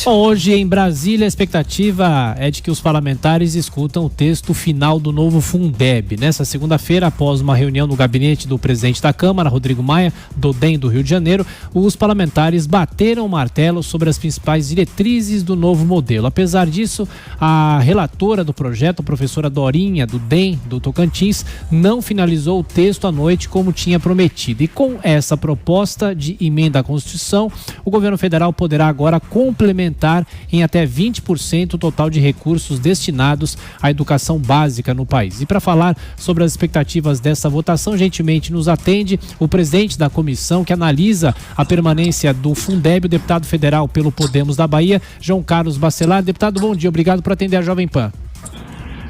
Hoje em Brasília a expectativa é de que os parlamentares escutam o texto final do novo Fundeb. Nessa segunda-feira, após uma reunião no gabinete do presidente da Câmara, Rodrigo Maia, do DEM do Rio de Janeiro, os parlamentares bateram o martelo sobre as principais diretrizes do novo modelo. Apesar disso, a relatora do projeto, a professora Dorinha, do DEM do Tocantins, não finalizou o texto à noite como tinha prometido. E com essa proposta de emenda à Constituição, o governo federal poderá agora complementar em até 20% o total de recursos destinados à educação básica no país. E para falar sobre as expectativas dessa votação, gentilmente nos atende o presidente da comissão que analisa a permanência do Fundeb, o deputado federal pelo Podemos da Bahia, João Carlos Bacelar. Deputado, bom dia, obrigado por atender a Jovem Pan.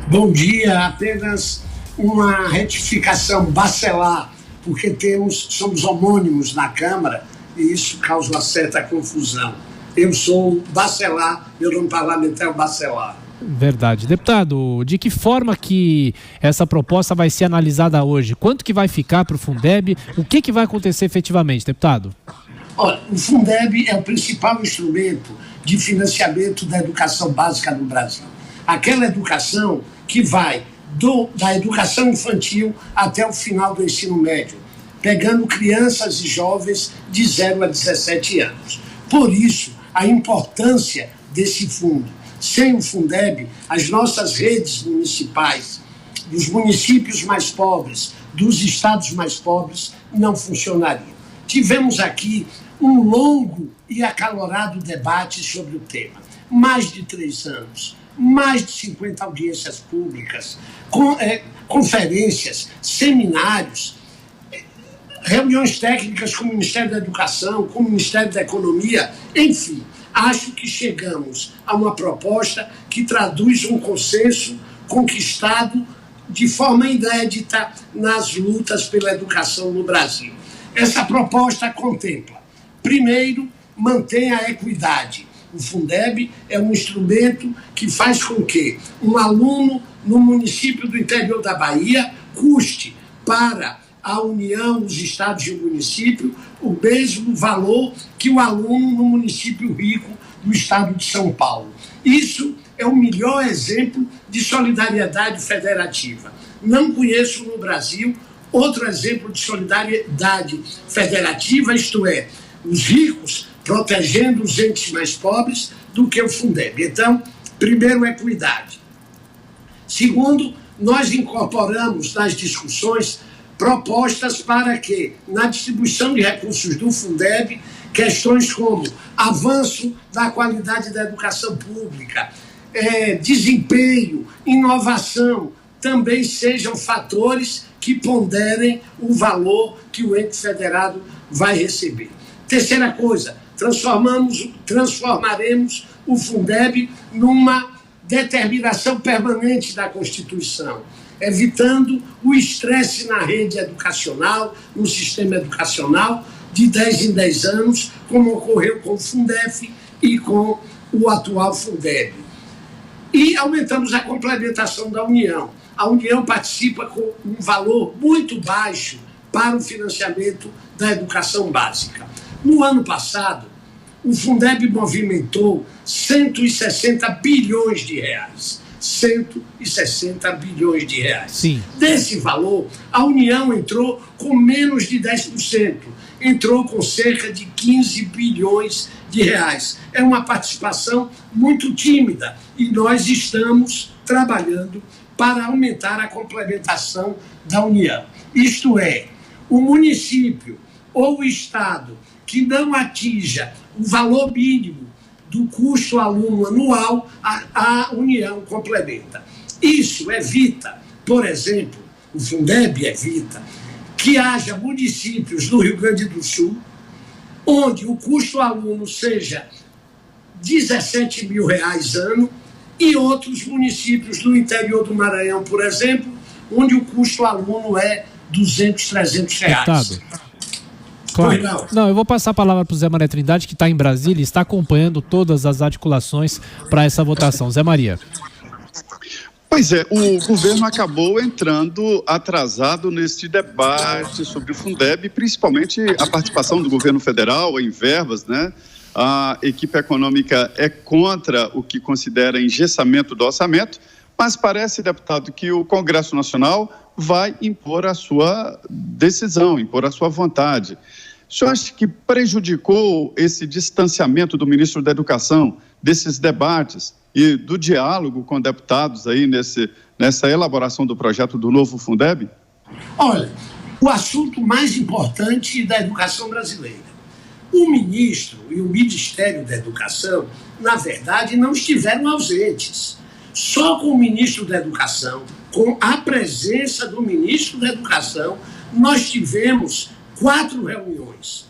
Bom dia, apenas uma retificação, Bacelar, porque somos homônimos na Câmara e isso causa uma certa confusão. Eu sou Bacelar, meu nome parlamentar é o Bacelar. Verdade. Deputado, de que forma que essa proposta vai ser analisada hoje? Quanto que vai ficar para o Fundeb? O que vai acontecer efetivamente, deputado? Olha, o Fundeb é o principal instrumento de financiamento da educação básica no Brasil. Aquela educação que vai da educação infantil até o final do ensino médio, pegando crianças e jovens de 0 a 17 anos. Por isso, a importância desse fundo. Sem o Fundeb, as nossas redes municipais, dos municípios mais pobres, dos estados mais pobres, não funcionariam. Tivemos aqui um longo e acalorado debate sobre o tema. Mais de 3 anos, mais de 50 audiências públicas, conferências, seminários, reuniões técnicas com o Ministério da Educação, com o Ministério da Economia, enfim, acho que chegamos a uma proposta que traduz um consenso conquistado de forma inédita nas lutas pela educação no Brasil. Essa proposta contempla, primeiro, mantém a equidade. O Fundeb é um instrumento que faz com que um aluno no município do interior da Bahia custe para a União, os estados e o município, o mesmo valor que o aluno no município rico do estado de São Paulo. Isso é o melhor exemplo de solidariedade federativa. Não conheço no Brasil outro exemplo de solidariedade federativa, isto é, os ricos protegendo os entes mais pobres do que o Fundeb. Então, primeiro, equidade. Segundo, nós incorporamos nas discussões propostas para que, na distribuição de recursos do Fundeb, questões como avanço da qualidade da educação pública, desempenho, inovação, também sejam fatores que ponderem o valor que o ente federado vai receber. Terceira coisa, transformaremos o Fundeb numa determinação permanente da Constituição, evitando o estresse na rede educacional, no sistema educacional, de 10 em 10 anos, como ocorreu com o Fundef e com o atual Fundeb. E aumentamos a complementação da União. A União participa com um valor muito baixo para o financiamento da educação básica. No ano passado, o Fundeb movimentou 160 bilhões de reais. 160 bilhões de reais. Sim. Desse valor, a União entrou com menos de 10%, entrou com cerca de 15 bilhões de reais. É uma participação muito tímida e nós estamos trabalhando para aumentar a complementação da União. Isto é, o município ou o estado que não atinja o valor mínimo do custo aluno anual, a União complementa. Isso evita, por exemplo, o Fundeb evita que haja municípios do Rio Grande do Sul onde o custo aluno seja R$17 mil ano e outros municípios do interior do Maranhão, por exemplo, onde o custo aluno é R$200, R$300. Claro. Não, eu vou passar a palavra para o Zé Maria Trindade, que está em Brasília e está acompanhando todas as articulações para essa votação. Zé Maria. Pois é, o governo acabou entrando atrasado nesse debate sobre o Fundeb, principalmente a participação do governo federal em verbas, né? A equipe econômica é contra o que considera engessamento do orçamento, mas parece, deputado, que o Congresso Nacional vai impor a sua decisão, impor a sua vontade. O senhor acha que prejudicou esse distanciamento do ministro da Educação, desses debates e do diálogo com deputados aí nessa elaboração do projeto do novo Fundeb? Olha, o assunto mais importante da educação brasileira. O ministro e o Ministério da Educação, na verdade, não estiveram ausentes. Só com o ministro da Educação, com a presença do ministro da Educação, nós tivemos 4 reuniões.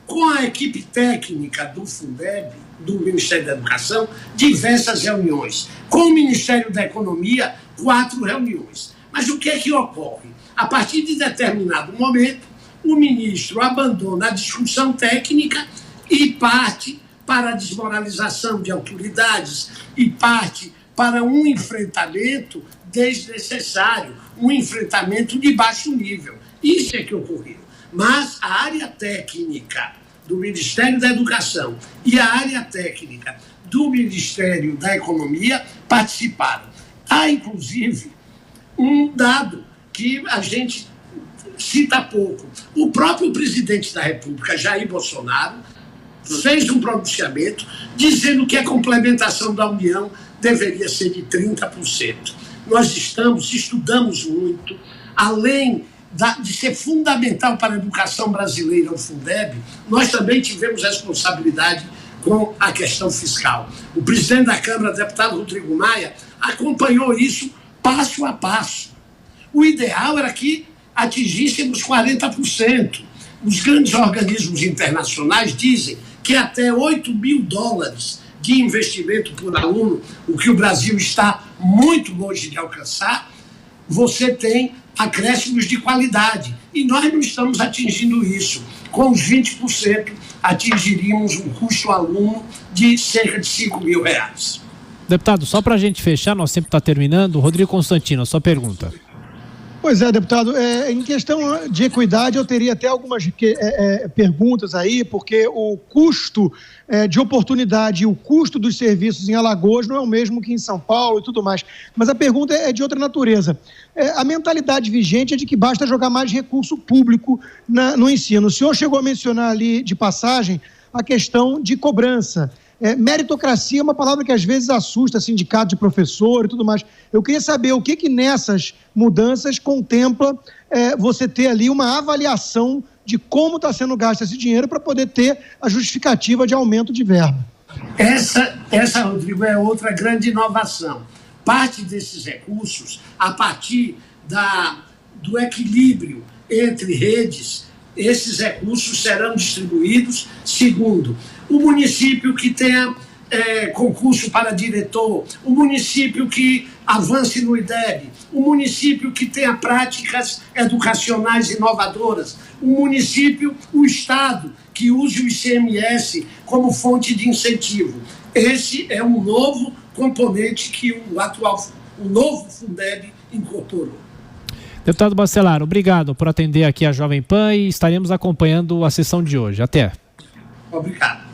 Com a equipe técnica do Fundeb, do Ministério da Educação, diversas reuniões. Com o Ministério da Economia, 4 reuniões. Mas o que é que ocorre? A partir de determinado momento, o ministro abandona a discussão técnica e parte para a desmoralização de autoridades e parte para um enfrentamento desnecessário, um enfrentamento de baixo nível. Isso é que ocorreu. Mas a área técnica do Ministério da Educação e a área técnica do Ministério da Economia participaram. Há, inclusive, um dado que a gente cita pouco. O próprio presidente da República, Jair Bolsonaro, fez um pronunciamento dizendo que a complementação da União deveria ser de 30%. Nós estudamos muito, além de ser fundamental para a educação brasileira o Fundeb, nós também tivemos responsabilidade com a questão fiscal. O presidente da Câmara, deputado Rodrigo Maia, acompanhou isso passo a passo. O ideal era que atingíssemos 40%. Os grandes organismos internacionais dizem que até $8 mil de investimento por aluno, o que o Brasil está muito longe de alcançar, você tem acréscimos de qualidade. E nós não estamos atingindo isso. Com os 20%, atingiríamos um custo aluno de cerca de R$5 mil. Deputado, só para a gente fechar, nosso tempo está terminando. Rodrigo Constantino, a sua pergunta. Pois é, deputado, em questão de equidade eu teria até algumas perguntas aí, porque o custo de oportunidade e o custo dos serviços em Alagoas não é o mesmo que em São Paulo e tudo mais, mas a pergunta é de outra natureza. A mentalidade vigente é de que basta jogar mais recurso público no ensino. O senhor chegou a mencionar ali de passagem a questão de cobrança. Meritocracia é uma palavra que às vezes assusta sindicato de professor e tudo mais. Eu queria saber o que nessas mudanças contempla você ter ali uma avaliação de como está sendo gasto esse dinheiro para poder ter a justificativa de aumento de verba. Essa, Rodrigo, é outra grande inovação. Parte desses recursos, a partir do equilíbrio entre redes, esses recursos serão distribuídos segundo o município que tenha concurso para diretor, o município que avance no IDEB, o município que tenha práticas educacionais inovadoras, o Estado que use o ICMS como fonte de incentivo. Esse é um novo componente que o novo Fundeb incorporou. Deputado Bacelar, obrigado por atender aqui a Jovem Pan e estaremos acompanhando a sessão de hoje. Até. Obrigado.